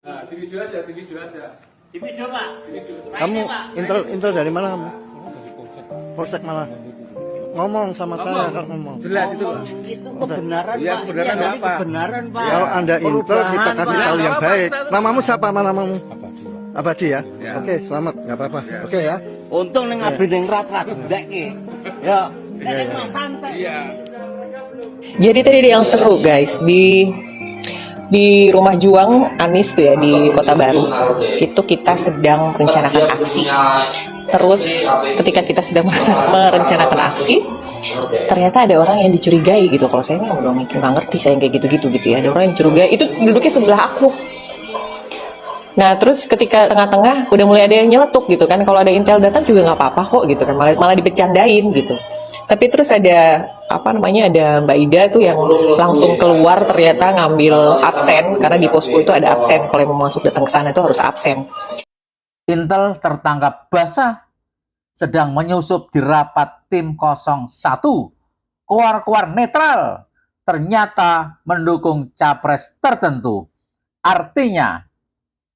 Nah, di video aja, di video aja. Di video Pak. Kamu intel dari mana kamu? Polsek mana? Ngomong sama saya kan ngomong. Jelas itu, Pak. Itu kebenaran Iya, Pak. kebenaran Ini nggak apa. kebenaran Pak. Kalau Anda intel Perubahan, kita kasih Pak. tahu yang Nggak baik. apa-apa. Namamu siapa? Namamu? Abadi ya? Ya. Oke, selamat, nggak apa-apa. Oke ya. Untung ning abdi ning rat-rat ndek ki. Ya, nek Mas santai. Iya. Jadi tadi ada yang seru guys di Rumah Juang Anies tuh ya di Kota Baru. Itu kita sedang merencanakan aksi. Terus ketika kita sedang merencanakan aksi, ternyata ada orang yang dicurigai gitu. Kalau saya nggak udah mikir nggak ngerti saya yang kayak gitu ya. Ada orang yang curigai. Itu duduknya sebelah aku. Nah terus ketika tengah-tengah udah mulai ada yang nyeletuk gitu kan. Kalau ada intel datang juga nggak apa-apa kok gitu kan. Malah dibecandain gitu. Tapi terus ada ada Mbak Ida tuh yang langsung keluar ternyata ngambil absen karena di posko itu ada absen. Kalau yang mau masuk datang ke sana itu harus absen. Intel tertangkap basah sedang menyusup di rapat tim 01. Keluar-keluar netral ternyata mendukung capres tertentu. Artinya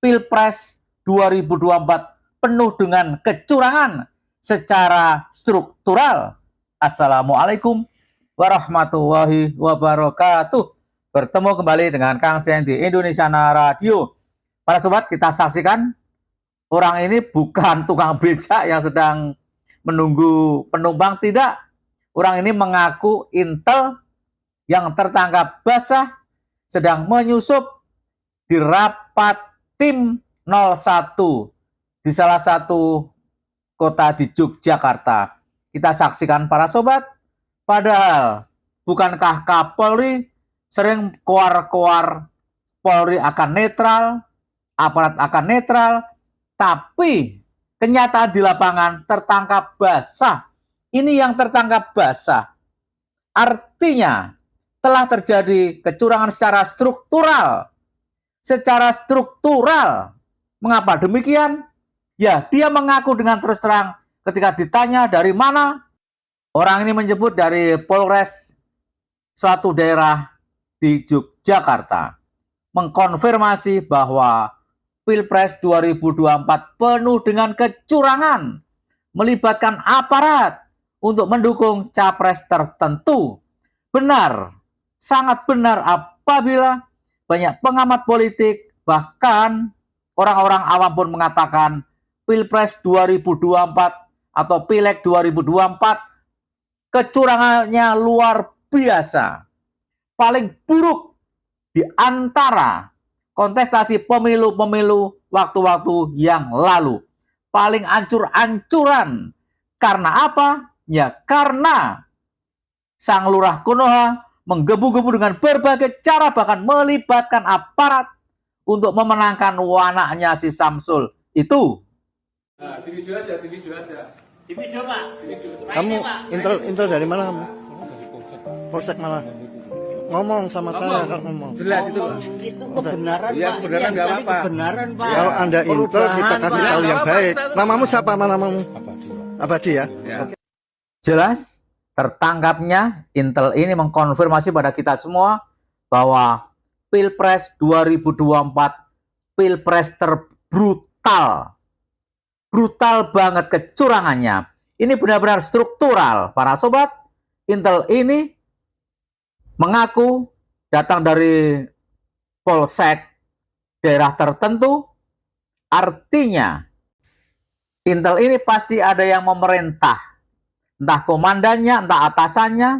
Pilpres 2024 penuh dengan kecurangan secara struktural. Assalamualaikum warahmatullahi wabarakatuh. Bertemu kembali dengan Kang Sen di Indonesiana Radio. Para sobat, kita saksikan orang ini bukan tukang becak yang sedang menunggu penumpang, tidak. Orang ini mengaku intel yang tertangkap basah sedang menyusup di rapat tim 01 di salah satu kota di Yogyakarta. Kita saksikan para sobat, padahal bukankah Kapolri sering koar-koar Polri akan netral, aparat akan netral, tapi kenyataan di lapangan tertangkap basah. Ini yang tertangkap basah. Artinya telah terjadi kecurangan secara struktural. Secara struktural. Mengapa demikian? Ya, dia mengaku dengan terus terang ketika ditanya dari mana. Orang ini menyebut dari Polres suatu daerah di Yogyakarta. Mengkonfirmasi bahwa Pilpres 2024 penuh dengan kecurangan. Melibatkan aparat untuk mendukung capres tertentu. Benar, sangat benar apabila banyak pengamat politik, bahkan orang-orang awam pun mengatakan Pilpres 2024 atau Pileg 2024 kecurangannya luar biasa. Paling buruk di antara kontestasi pemilu-pemilu waktu-waktu yang lalu. Paling ancur-ancuran. Karena apa? Ya karena Sang Lurah Konoha menggebu-gebu dengan berbagai cara, bahkan melibatkan aparat untuk memenangkan anaknya si Samsul itu. Nah, di video aja, di video aja. Di video Pak. Di video. Kamu intel dari mana kamu? Polsek mana? Ngomong sama saya kan ngomong. Jelas itu, Pak. Itu kebenaran Iya, Pak. kebenaran nggak Ini apa-apa. kebenaran Pak. Kalau Anda intel kita Perubahan, kasih Pak. tahu yang Nggak baik. apa-apa. Namamu siapa? Namamu? Abadi ya? Ya. Jelas tertangkapnya intel ini mengkonfirmasi pada kita semua bahwa Pilpres 2024 Pilpres terbrutal. Brutal banget kecurangannya. Ini benar-benar struktural. Para sobat, intel ini mengaku datang dari polsek daerah tertentu. Artinya intel ini pasti ada yang memerintah. Entah komandannya, entah atasannya,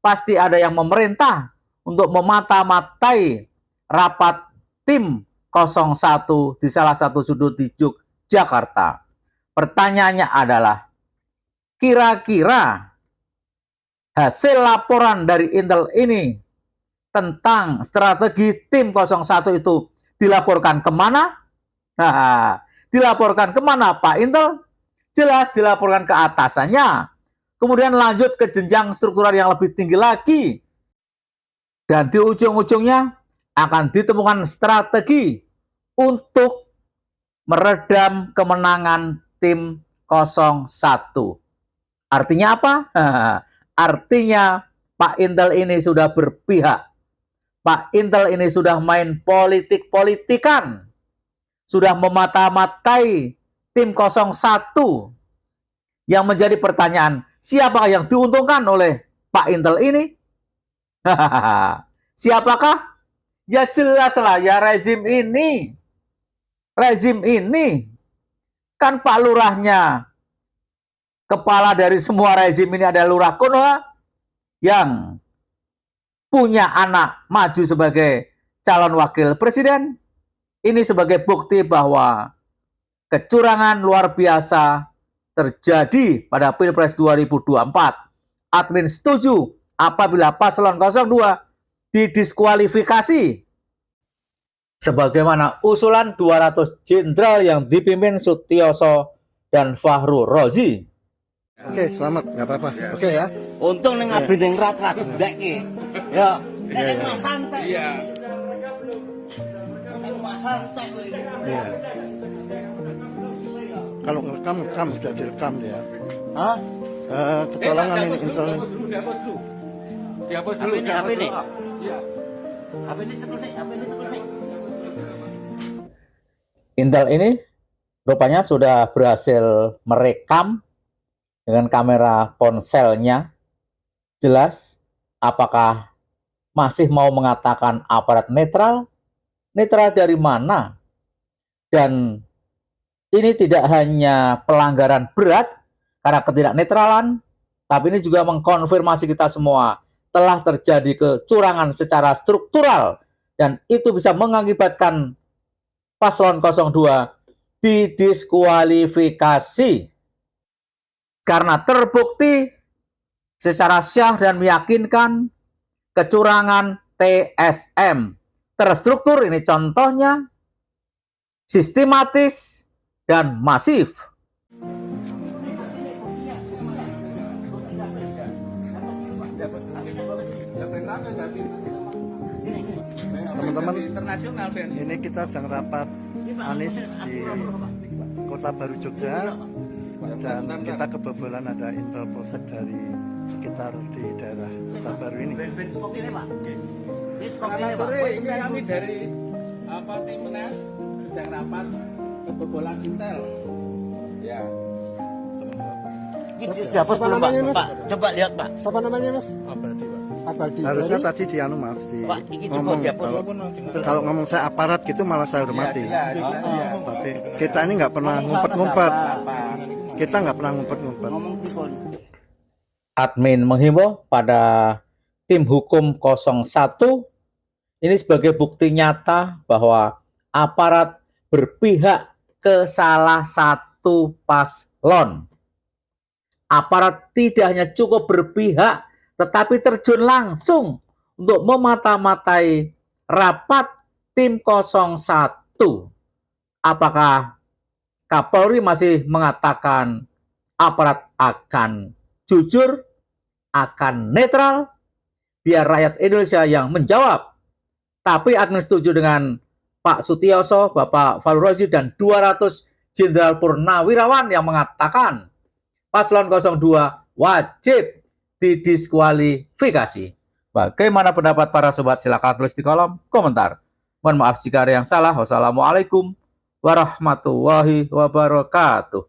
pasti ada yang memerintah untuk memata-matai rapat tim 01 di salah satu sudut di Yogyakarta. Pertanyaannya adalah, kira-kira hasil laporan dari intel ini tentang strategi tim 01 itu dilaporkan kemana? Dilaporkan kemana Pak Intel? Jelas dilaporkan ke atasannya. Kemudian lanjut ke jenjang struktural yang lebih tinggi lagi. Dan di ujung-ujungnya akan ditemukan strategi untuk meredam kemenangan tim 01. Artinya apa? Artinya Pak Intel ini sudah berpihak. Pak Intel ini sudah main politik-politikan. sudah memata-matai tim 01. Yang menjadi pertanyaan, siapakah yang diuntungkan oleh Pak Intel ini? Siapakah? Ya jelas lah, ya rezim ini. Rezim ini. Kan Pak Lurahnya, kepala dari semua rezim ini adalah Lurah Konoha yang punya anak maju sebagai calon wakil presiden. Ini sebagai bukti bahwa kecurangan luar biasa terjadi pada Pilpres 2024. Admin setuju apabila paslon 02 didiskualifikasi. Sebagaimana usulan 200 jenderal yang dipimpin Sutioso dan Fahru Rozi. Oke, selamat, nggak apa-apa. Oke ya. Untung ning abdi ning rat-rat dek ya. Nek mas santai. Iya. Nek mas santai kowe. Iya. Kalau ngerekam sudah direkam ya. Hah? Kecolongan ini Intel. Dihapus dulu. Dihapus dulu. Apa ini? Iya. Apa ini terus? Apa ini terus? Intel ini rupanya sudah berhasil merekam dengan kamera ponselnya. Jelas apakah masih mau mengatakan aparat netral? Netral dari mana? Dan ini tidak hanya pelanggaran berat karena ketidaknetralan, tapi ini juga mengkonfirmasi kita semua telah terjadi kecurangan secara struktural dan itu bisa mengakibatkan paslon 02 didiskualifikasi karena terbukti secara syah dan meyakinkan kecurangan TSM terstruktur. Ini contohnya sistematis dan masif. Teman-teman, Internasional, Ben. ini kita sedang rapat Anies di Kota Baru Jogja dan kita kebobolan ada intel polsek dari sekitar di daerah Kota Baru ini. Selamat sore, ini kami dari Timnas sedang rapat kebobolan Intel. Ya. Ini dihapus belum Pak? Pak, coba lihat Pak. Siapa namanya Mas? Abadi. Harusnya tadi di anu Mas, di Pak, ini coba ngomong dihapus. kalau ngomong saya aparat gitu malah saya hormati. Iya. Tapi kita ini nggak pernah ngumpet-ngumpet. Kita nggak pernah ngumpet-ngumpet. Ngomong pripun? Admin menghimbau pada tim hukum 01 ini sebagai bukti nyata bahwa aparat berpihak ke salah satu paslon. Aparat tidak hanya cukup berpihak, tetapi terjun langsung untuk memata-matai rapat tim 01. Apakah Kapolri masih mengatakan aparat akan jujur, akan netral? Biar rakyat Indonesia yang menjawab. Tapi admin setuju dengan Pak Sutioso, Bapak Fahru Rozi, dan 200 Jenderal Purnawirawan yang mengatakan paslon 02 wajib didiskualifikasi. Bagaimana pendapat para sobat? Silakan tulis di kolom komentar. Mohon maaf jika ada yang salah. Wassalamualaikum warahmatullahi wabarakatuh.